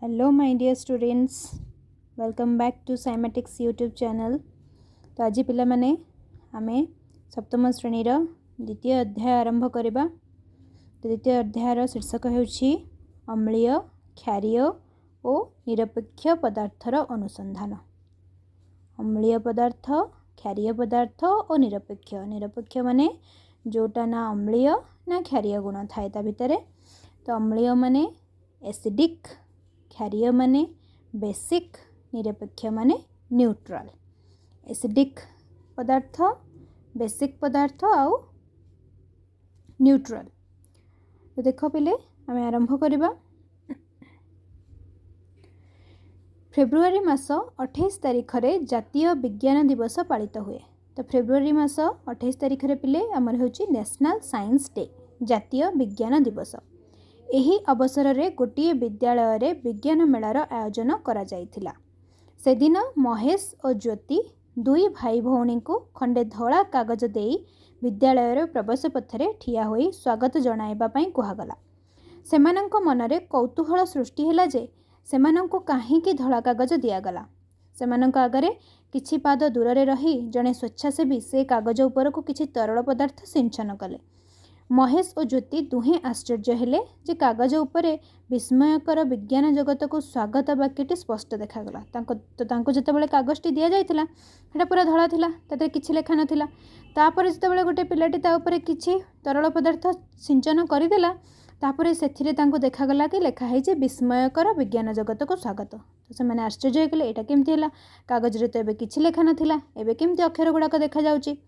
Hello my dear students, welcome back to Cymatics YouTube channel. तो आज पिला माने आमे सप्तम श्रेणी द्वितीय अध्याय आरंभ करबा। तो द्वितीय अध्यायर शीर्षक हेउछि अम्लीय, क्षारीय और निरपेक्ष पदार्थर अनुसंधान। अम्लीय पदार्थ, क्षारीय पदार्थ और निरपेक्ष। निरपेक्ष माने जोटा ना अम्लीय ना क्षारीय गुण थाए ता भितरे। तो अम्लीय माने एसिडिक, क्षारीय माने बेसिक, निरपेक्ष माने न्यूट्रल। एसिडिक पदार्थ, बेसिक पदार्थ आउ न्यूट्रल। तो देख पिले आम आरंभ करबा। फेब्रुआरी मास 28 तारिख रे जातीय विज्ञान दिवस पालित हुए। तो फेब्रुआरी मास 28 तारिख रे पिले आमर होची नेशनल साइंस डे, जातीय विज्ञान दिवस। एही अवसर रे गोटे विद्यालय रे विज्ञान मेलार आयोजन करा जायथिला। से दिन महेश और ज्योति दुई भाई भौणी को खंडे धला कागज देई विद्यालय रे प्रवेश पथरे ठिया होई स्वागत जणाइबा पई कुहागला। सेमानंक मनरे कौतूहल सृष्टि हैला जे सेमानंको काहींकी धला कागज दियागला। सेमानंक आगरे किछि पाद दूर रे रही जणे स्वेच्छासेवी से कागज ऊपर को किछि तरल पदार्थ सिंचन कले। महेश और ज्योति दुहें आश्चर्य हेले जे कागज उपरे विस्मयकर विज्ञान जगत को स्वागत वाक्यटी स्पष्ट देखागला। तांको जेतेबेले कागजटी दिया जायथिला सेटा पूरा धला थिला, ताते किछि लेखा नथिला। तापर जेतेबेले गोटे पिलाटी ता उपरे किछि तरल पदार्थ सिंचन करिदेला, तापर सेथिरे तांको देखागला कि लेखा है जे विस्मयकर विज्ञान जगत को स्वागत। तो से माने आश्चर्य हेले, एटा केमथि हैला, कागज रे तो एबे किछि लेखा नथिला, एबे केमथि अक्षर गुडाक देखा जाउची।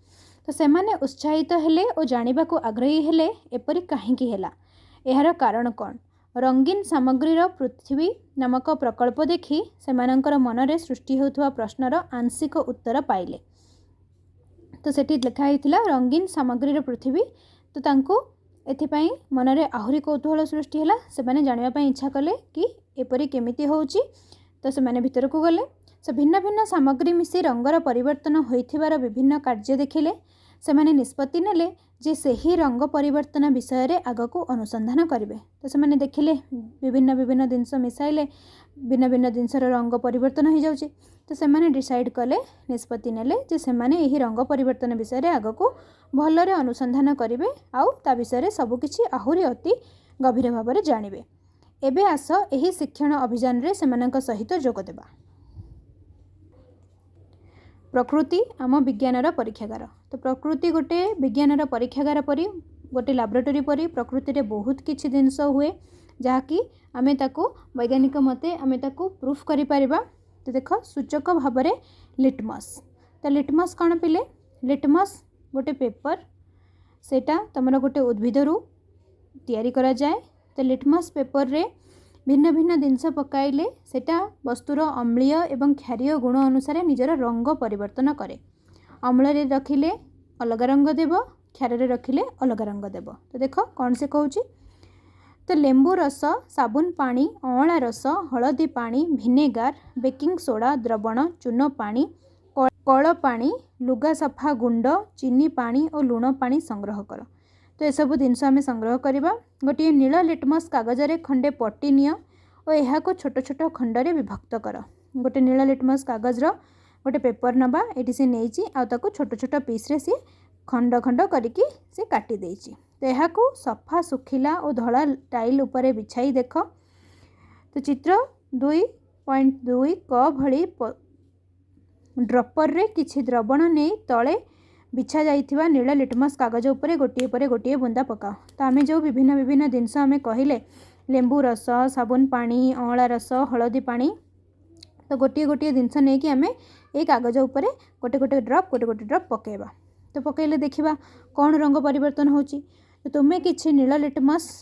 तो सेमाने उत्साहित हेले और जानिबा को आग्रही हेले एपरि काहींकी हेला, एहार कारण कौन। रंगीन सामग्रीर पृथ्वी नामक प्रकल्प देखि सेमानंकर मनरे सृष्टि होथुवा प्रश्नर आंशिक उत्तर पाइले। तो सेठी लिखा हैथिला रंगीन सामग्रीर पृथ्वी। तो तांको एथिपाई मनरे आहुरी कौतूहल सृष्टि हैला। सेमाने जानिबा पई इच्छा कले कि एपरि केमिति होउची। तो सेमाने भितर को गले। से भिन्न भिन्न सामग्री मिसी रंगर परिवर्तन होइथिबार विभिन्न कार्य देखिले। सेमाने निष्पत्ति नेले जे सही रंग परिवर्तन विषय रे आगको अनुसंधान करिवे। तो सेमाने देखिले विभिन्न विभिन्न जिनस मिसाइले भिन्न भिन्न जिनसर रंग परिवर्तन हो जाउची। तो सेमाने डिसाइड कले, निष्पत्ति नेले जे सेमाने एही रंग परिवर्तन विषय रे आगको भलरे अनुसंधान करिवे आउ ता विषय रे सब किछि आहुरी अति गभीर भाव रे जानिवे। एबे आस एही शिक्षण अभियान रे सेमानक सहित जोग देबा। प्रकृति आम विज्ञानर परीक्षागार। तो प्रकृति गोटे विज्ञानर परीक्षागार परी, गोटे लैबोरेटरी परी प्रकृति रे बहुत किछि जिनस हुए जहाँकि आमे ताको वैज्ञानिक मते आमे ताको प्रूफ करि परिबा। तो देख सूचक भाव में लिटमस। तो लिटमस कौन पिले, लिटमस गोटे पेपर, सेटा तमर गोटे उद्भिद रु तैयारी करा जाए। तो लिटमस पेपर रे भिन्न भिन्न जिनस पकाइले सेटा वस्तुर अम्लीय एवं क्षारीय गुण अनुसार निजर रंग परिवर्तन करे। अम्ल रे रखिले अलग रंग देव, क्षार रे रखिले अलग रंग देव। तो देख कौन से कहूची। तो लेंबू रस, साबुन पानी, अँला रस, हलदी पानी, भिनेगार, बेकिंग सोडा द्रवण, चून पानी, कल पानी, लुगा सफा गुंड, चीनी पानी और लुण पानी संग्रह कर। तो ये सब जिनस आम संग्रह करवा। गोटे नील लिटमस कागज रे खंडे पट्टी निय और यह को छोट छोट खंड रे विभक्त कर। गोटे नील लिटमस कागज रो गोटे पेपर नबा, एटी से नेइची आ ताको छोट छोट पीस रे सी खंड खंड करिकी से काटी देइची। तो यह को सफा सुखिला और धला टाइल उपरे बिछाई देख। तो चित्र 2.2 क भली ड्रपर रे किछि द्रवण नै तले बिछा जाइथिबा नील लिटमस कागज उपरे गोटिए बुंदा पकाओ। तो आमे जो विभिन्न विभिन्न जिनस आमे कहिले लेंबू रस, साबुन पानी, अँला रस, हलदी पानी, तो गोटिए जिनस नहीं कि आमे ए कागज उपरे गोटे ड्रप पकेबा। तो पकेले देखिबा कौन रंग परिवर्तन होची। तो तुमे किछि नील लिटमस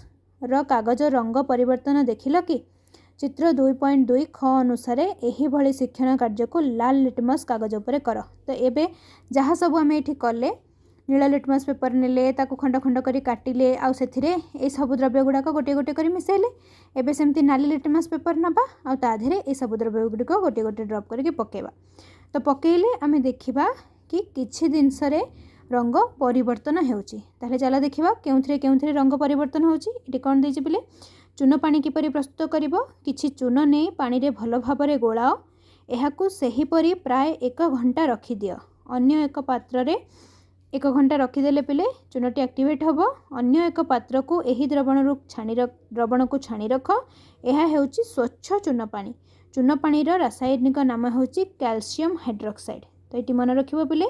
र कागज रंग परिवर्तन देखिल कि। चित्र 2.2 ख अनुसार एही भली शिक्षण कार्य को लाल लिटमस कागज उपरे कर। तो एबे जहाँ सब आम ये कले नील लिटमस पेपर नेले ताको खंड खंड करी काटिले आउ सेथिरे ए सब द्रव्य गुड़ाक गोटे गोटे करी मिसेले। एबे सेमती नाली लिटमस पेपर नबा आ ता देहरे ए सब द्रव्य गुड़िक गोटे गोटे ड्रप करके पकेबा। तो पकेले आमे देखिबा कि किछि जिनस रे रंग परिवर्तन हेउची। ताहले चला देखिबा केउथरे रंग परिवर्तन होउची। एटी कोन देछि पिले चून पानी किपरि प्रस्तुत करिवो किछि चून नै पानी रे भल भाबरे गोलाओ एहाकू सेहीपरि प्राय 1 घंटा रखि दियो। अन्य एक पात्र रे 1 घंटा रखिदेले पिले चूनटी एक्टिवेट हम। अन्य एक पात्र को यही द्रवण को छाणी रख। यह हेउची स्वच्छ चून पानी। चून पानी रो रासायनिक नाम हेउची कैल्शियम हाइड्रोक्साइड। तो ये मन रखिबो पिले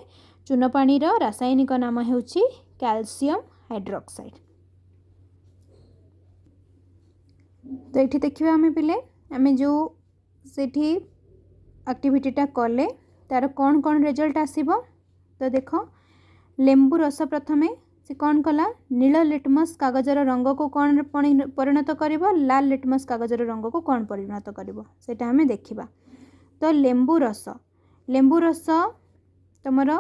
चून पानी रो रासायनिक नाम हेउची कैल्शियम हाइड्रोक्साइड। तो ये देखिए आम पिले आम जो सेठी एक्टिविटीटा कले तार कौन कौन रिजल्ट आसीबो। तो देख लेंबू रस प्रथमे से कौन कला नील लिटमस कागजर रंग को कौन परिणत करिवो लाल लिटमस कागजर रंग को कौन परिणत करिवो सेटा हमें देखिबा। तो लेंबू रस तुमर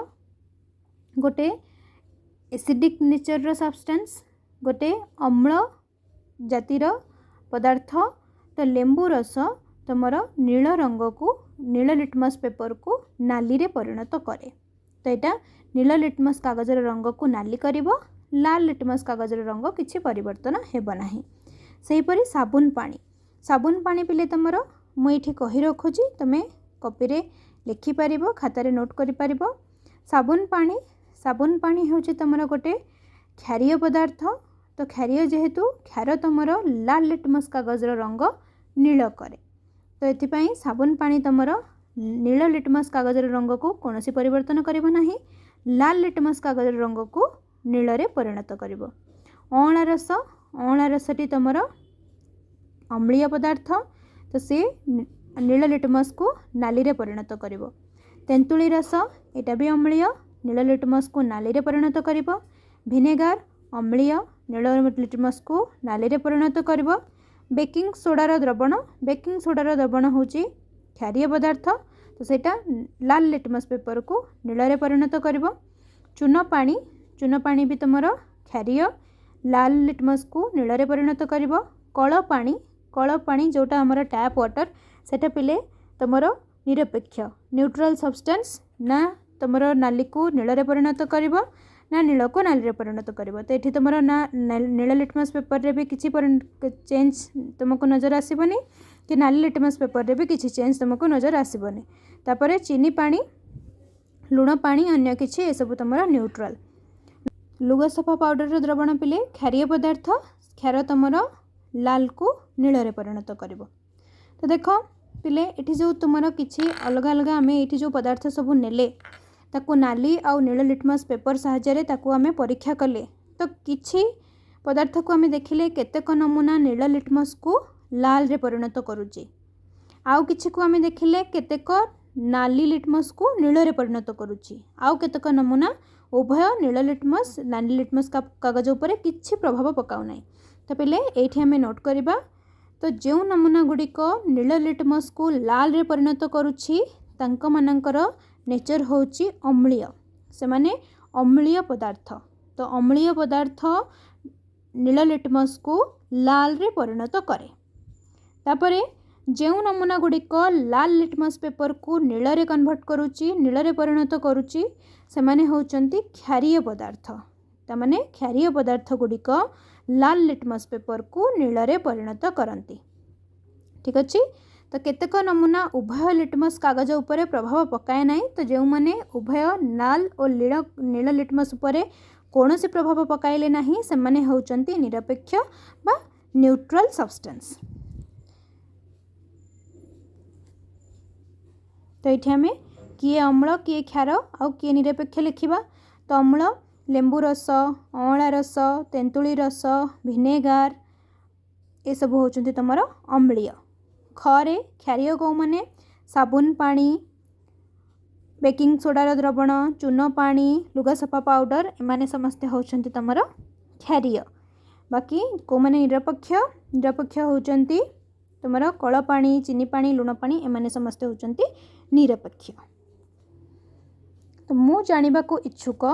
गोटे एसिडिक नेचर रो सब्सटेंस गोटे अम्ल जातिर पदार्थ। तो लेंबू रस तुमर नील रंग को नील लिटमस पेपर को नाली रे परिणत करे। तो यहाँ नील लिटमस कागजर रंग को नाली करिवो लाल लिटमस कागजर रंग किछि परिवर्तन हेबो नाही। सेहीपरि साबुन पानी पिले तुमर मुझे कही रखुची तुम कॉपी रे लिखि पारिबो खातारे नोट करि पारिबो। साबुन पानी होची तुमर गोटे क्षारीय पदार्थ। तो क्षारीय जेहेतु क्षार तुमर लाल लिटमस कागजर रंग नील करे। तो ये साबुन पानी तुमर नील लिटमस कागजर रंग को कौन परिवर्तन करिवो नाही लाल लिटमस कागजर रंग को नील रे परिणत करिवो। अँला रसटी तुमर अम्लीय पदार्थ। तो से नील लिटमस को नाली रे परिणत करिवो। तेंतुली रस एटा भी अम्लीय नील लिटमस को नाली रे परिणत करिवो। विनेगार अम्लीय नील लिटमस को नाली रे परिणत करिवो। बेकिंग सोडार द्रवण होची क्षारीय पदार्थ। तो सेटा लाल लिटमस पेपर को नील रे परिणत करिवो। चून पानी भी तुमर क्षारीय लाल लिटमस को नील रे परिणत करिवो। कल पानी जोटा हमर टैप वाटर सेटा पिले तुमर निरपेक्ष न्यूट्रल सब्सटेंस ना तुमर नाली को नील रे परिणत करिवो ना नील को नाली रे परिणत करिवो। तो ये तुमर ना नील लिटमस पेपर रे भी किसी चेंज तुमको नजर आसबनी कि नाली लिटमस पेपर रे भी किसी चेंज तुमको नजर आसबनी। तापरे चीनी पानी लुण पानी अन्य किसी ये सब तुमर न्यूट्रल। लुगा सफा पाउडर द्रवण पिले क्षारीय पदार्थ क्षार तुमर लाल को नील रे परिणत करिवो। तो देख पिले ये जो तुमर किसी अलग अलग आम ये जो पदार्थ सब नेले ताकू नाली आउ नील लिटमस पेपर साहाय्य ताकू आमे परीक्षा कले। तो किछि पदार्थ को आमे देखिले केतेक नमूना नील लिटमस को लाल रे परिणत करूची आउ किछि को आमे देखिले केतेक नाली लिटमस को नील रे परिणत करूची आउ केतेक नमूना उभय नील लिटमस नाली लिटमस कागज उपरे किछि प्रभाव पकाउ नाही। तो पिले एठी आमे नोट करिबा। तो जो नमूना गुड़िक नील लिटमस को लाल रे परिणत करूची तांको मानकर नेचर होची अम्लीय से माने अम्लीय पदार्थ। तो अम्लीय पदार्थ नील लिटमस को लाल रे परिणत करे। तापरे जो नमूना गुड़िक लाल लिटमस पेपर को नील रे कन्वर्ट करूची नील रे परिणत करूची से माने होचंती क्षारीय पदार्थ। तमाने क्षारीय पदार्थ गुड़िक लाल लिटमस पेपर को नील रे परिणत करंती। ठीक अच्छे। तो केतेक नमूना उभय लिटमस कागज उपरे प्रभाव पकाए नाही। तो जो माने उभय लाल और नील लिटमस उपरे कौन से प्रभाव पकाइले नाही से माने होचंती निरपेक्ष बा न्यूट्रल सब्सटेंस। तो ये आम किए अम्ल किए क्षार आउ किए निरपेक्ष लिखिबा। तो अम्ल लेंबू रस अँला रस तेंतुली रस विनेगार ये सब होचंती तुमर अम्लीय। खरे क्षारीय कौ माने साबुन पानी बेकिंग सोडार द्रवण चून पानी लुगा सफा पाउडर एमाने समस्ते होचंती तुमर क्षारीय। बाकी कौ माने निरपेक्ष होचंती तुमर कल पानी चीनी पानी लुण पानी एमाने समस्ते होचंती निरपेक्ष। तो मु जानिबा को इच्छुक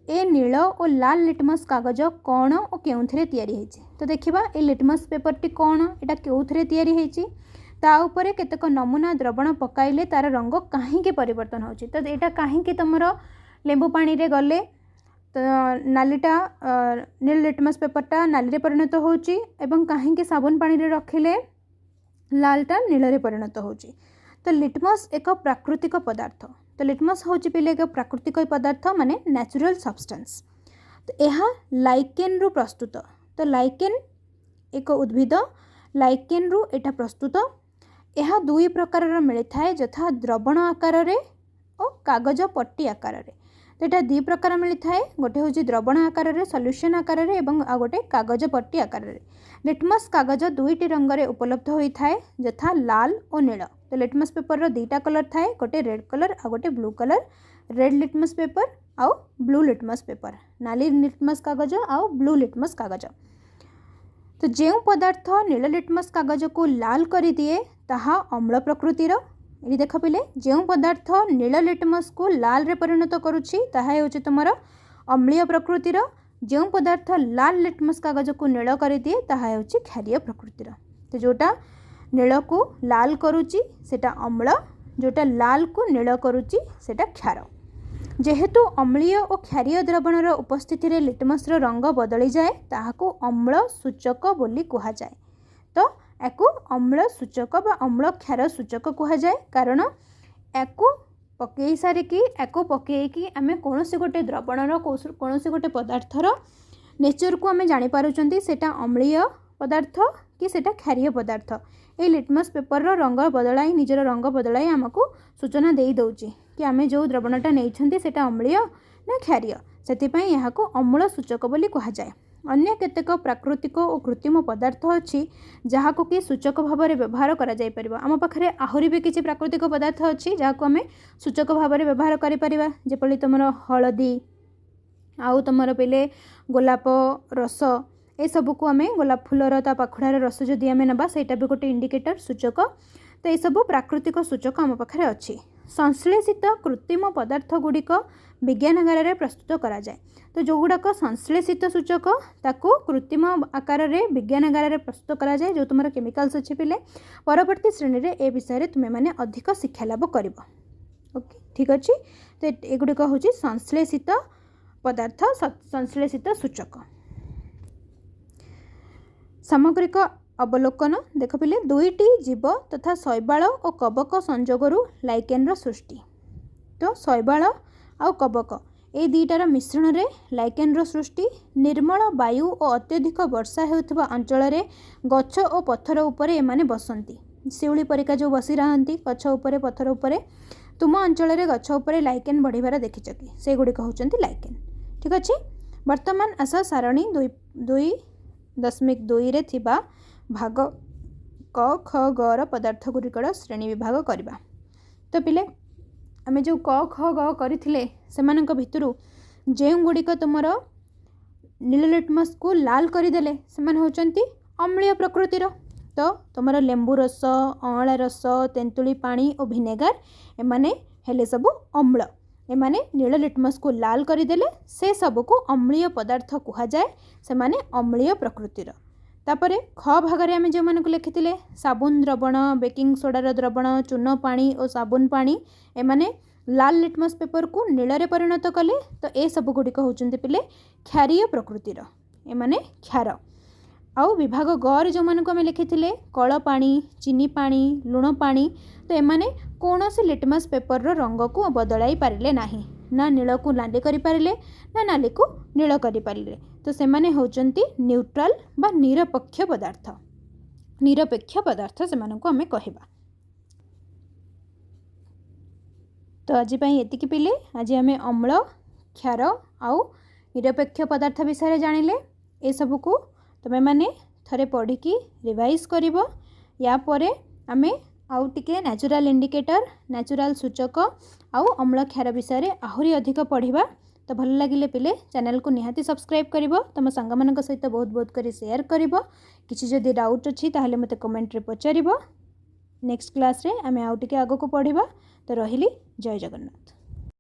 ए नील और लाल लिटमस कागज कौन और केउथरे तैयारी होइछि। तो देखिबा ए लिटमस पेपर टी कौन एटा केउथरे तैयारी होइछि ता उपरे केतक नमूना द्रवण पकाइले तार रंग काहींके परिवर्तन होछि। तो एटा काहींके तुमर लेंबू पानी रे गले तो नालीटा नील लिटमस पेपरटा नाली परिणत होउची एवं कहीं साबुन पानी रे रखिले लालटा नील परिणत होउची। तो लिटमस एक प्राकृतिक पदार्थ। तो लिटमस होउची पिले एक प्राकृतिक पदार्थ माने नेचुरल सब्सटेंस। तो यह लाइकेन रु प्रस्तुत। तो लाइकेन एक उद्भिद लाइकेन रु एटा प्रस्तुत। यह दुई प्रकार मिली थाए यथा द्रवण आकार रे और कागज पट्टी आकार रे। तो यहाँ दुई प्रकार मिली थाए गोटे हूँ द्रवण आकार रे सल्यूशन आकार रे एवं आ गोटे कागज पट्टी आकार रे। लिटमस कागज दुईटी रंग रे उपलब्ध होता है यथा लाल और नील। तो लिटमस पेपर रो दुईटा कलर थाए गोटे रेड कलर आ गोटे blue colour. Red litmus paper आउ ब्लू लिटमस पेपर नाली लिटमस कागज आउ ब्लू लिटमस कागज। तो जो पदार्थ नील लिटमस कागज को लाल कर दिए ताहा अम्ल प्रकृतिर। ये देख पिले जो पदार्थ नील लिटमस को लाल रे परिणत करुछि ताहा हेउछि तुमर अम्लीय प्रकृतिर। जो पदार्थ लाल लिटमस कागज को नील कर दिए ताहा हेउछि क्षारीय प्रकृतिर। तो जोटा नील को लाल करुछि सेटा अम्ल, जोटा लाल को नील करुछि सेटा क्षार। जेहेतु अम्लीय और क्षारीय द्रवणर उपस्थिति रे लिटमस रो रंग बदली जाए ताहाको अम्ल सूचक बोली कहा जाए। तो याकू अम्ल सूचक बा अम्ल क्षार सूचक कहा जाए कारण याकू पकई सारिकी याकू पकईकी आमे कोनोसी गोटे द्रवणर कोनोसी गोटे पदार्थर नेचर को आमे जानि पारुचंती सेटा अम्लीय पदार्थ कि सेटा क्षारीय पदार्थ। ये लिटमस पेपर रो रंग बदलाई निजर रंग बदलाई आमको सूचना दे दउची कि आमे जो द्रवणटा नैछंती सेटा अम्लीय ना क्षारीय। सेथिपई याहाको अम्ल सूचक बोली कहा जाए। अन्य केतेक प्राकृतिक और कृत्रिम पदार्थ अच्छी जहाँ को कि सूचक भाव में व्यवहार करा जाय परिबा। आम पाखरे आहुरी भी किसी प्राकृतिक पदार्थ अच्छी जहाँ को आम सूचक भाव में व्यवहार करि परिबा। जेपरि तुमर हलदी आउ तुमर पहले गोलाप रस ए सब को आम गोलाप फूलर ता पाखुड़ार रस जदि आम नबा सेटा भी गोटे इंडिकेटर सूचक। तो ये सब प्राकृतिक सूचक आम पाखरे अच्छी। संश्लेषित कृत्रिम पदार्थ गुड़िक विज्ञानगार में प्रस्तुत करा जाए। तो जो गुड़ाक संश्लेषित सूचक ताको कृत्रिम आकार रे विज्ञानगार में प्रस्तुत करा जाए। जो तुम केमिकल्स अच्छे पिले परवर्ती श्रेणी रे ए विषय में तुम्हें मैंने अधिक शिक्षा लाभ कर। ओके ठीक अच्छे। तो एगुड़िक हूँ संश्लेषित पदार्थ संश्लेषित सूचक। सामग्रिक अवलोकन देख पिले दुईटी जीव तथा शैवाल और कवक संजोगरु लाइकेन सृष्टि। तो शैवाल आउ कवक ए दुईटार मिश्रण रे लाइकेन सृष्टि। निर्मल वायु और अत्यधिक वर्षा हेउथबा अंचल रे गछ और पत्थर उपरे एमाने बसंती। शिउली परिका जो बसी रहंती गछ उपरे पत्थर उपरे। तुम अंचल रे गछ उपरे लाइकेन बढ़िबार देखिछ कि से गुड़िक होचंती लाइकेन। ठीक अच्छे। वर्तमान आस सारणी 2.2 रे थिबा भाग क ख ग र पदार्थ गुड़िकर श्रेणी विभाग करवा। तो पिले आमे जो क ख ग करथिले सेमानक भितरु जे गुड़िक तुमर नील लिटमस को लाल करदेले सेमान होचंती अम्लीय प्रकृतिर। तो तुमर लेंबू रस अँला रस तेंतुली पानी और भिनेगार एमाने हेले सब अम्ल। एमाने नील लिटमस को लाल करदेले से सब को अम्लीय पदार्थ कहा जाए। सेमाने अम्लीय प्रकृतिर। तापरे ख भागरे आमे जो मानक लिखिथिले साबुन द्रवण बेकिंग सोडार द्रवण चून पानी और साबुन पानी एमाने लाल लिटमस पेपर को नील रे परिणत कले। तो ए सब गुड़िक होचंती पिले क्षारीय प्रकृतिर एमाने क्षार। आउ विभाग ग जो मानक आमे लिखिथिले कल पानी चीनी पानी लुण पानी। तो एमाने कौनसी लिटमस पेपर रो रंग को बदलाई पारिले नाही। ना नील को नाली करि पारिले ना नाली को नील करि पारिले। तो सेमाने होचंती न्यूट्रल बा निरपेक्ष पदार्थ। निरपेक्ष पदार्थ सेमानकु आमे कहिबा। तो आज एतिकी पिले आज आमे अम्ल क्षार आउ निरपेक्ष पदार्थ विषय जानिले। ए सब को तुमे माने थरे पढ़िकी रिवाइज करिवो। या परे आमे आउ टिके नेचुरल इंडिकेटर नेचुरल सूचक आउ अम्ल क्षार विषय आहुरी अधिक पढ़िबा। तो भल लगिले पिले चैनल को निहाती सब्सक्राइब करिवो। तुम सांग मानक सहित बहुत बहुत करी शेयर करिवो। किछि जदि डाउट अछि ताहले मते कमेंट रे पचारिवो। नेक्स्ट क्लास रे आमे आउ टिके आगो को पढ़िबा। तो रहिली जय जगन्नाथ।